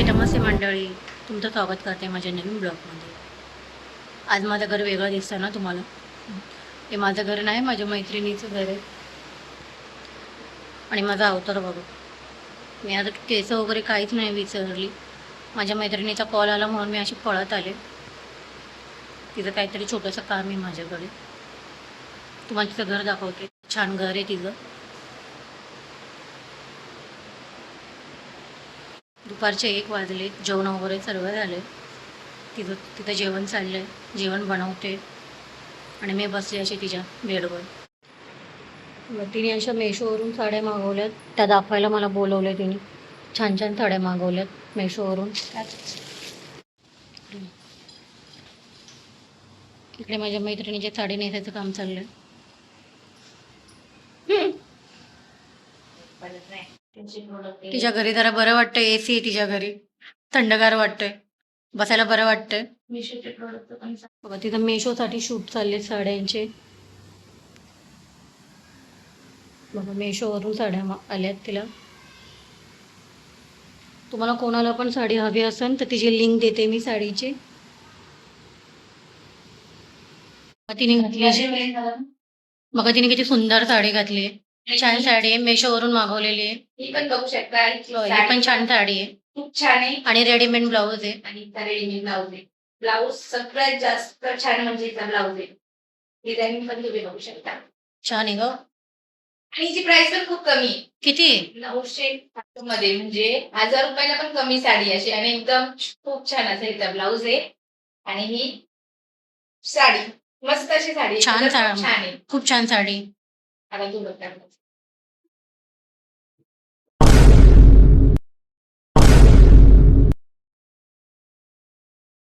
नमस्ते मंडळी, तुमचं स्वागत करते माझ्या नवीन ब्लॉगमध्ये. आज माझं घर वेगळं दिसतं ना तुम्हाला. हे माझं घर नाही, माझ्या मैत्रिणीचं घर आहे. आणि माझा अवतार बघा. मी आता केस वगैरे काहीच नाही विसरली. माझ्या मैत्रिणीचा कॉल आला म्हणून मी अशी पळत आले. तिचं काहीतरी छोटंसं काम आहे माझ्याकडे. तुम्हाला तिचं घर दाखवते. छान घर आहे तिचं. दुपारचे 1 वाजले. जेवण वगैरे सर्व झाले. तिथं जेवण चाललंय. जेवण बनवते आणि मी बसले अशी तिच्या बेडवर. तिने अशा मेशोवरून साड्या मागवल्यात. त्या दाखवायला मला बोलवल्या तिने. छान छान साड्या मागवल्यात मेशोवरून. इकडे माझ्या मैत्रिणीचे साडी नेसायचं काम चाललंय. तिच्या घरी जरा बरं वाटतंय. एसी आहे तिच्या घरी. थंडगार वाटतंय. बसायला बरं वाटतंय. बघा तिथं मेशोसाठी शूट चालले साड्यांचे. बघा मेशोवरून साड्या आल्यात तिला. तुम्हाला कोणाला पण साडी हवी असेल तर तिची लिंक देते मी साडीची. तिने घातली बघा, तिने किती सुंदर साडी घातली. छान साडी आहे. मेशोवरून मागवलेली आहे. ही पण बघू शकता. ही पण छान साडी आहे. खूप छान आहे. आणि रेडीमेड ब्लाऊज आहे. आणि रेडीमेड ब्लाऊज आहे. ब्लाऊज सगळ्यात जास्त छान म्हणजे इथला ब्लाऊज आहे. डिझाईन पण तुम्ही बघू शकता. छान आहे ग. आणि हिची प्राइस पण खूप कमी आहे. किती? 900 मध्ये, म्हणजे 1000 रुपयाला पण कमी साडी अशी. आणि एकदम खूप छान असं इथला ब्लाऊज आहे. आणि ही साडी मस्त अशी साडी छान छान आहे. खूप छान साडी. आता तू बघता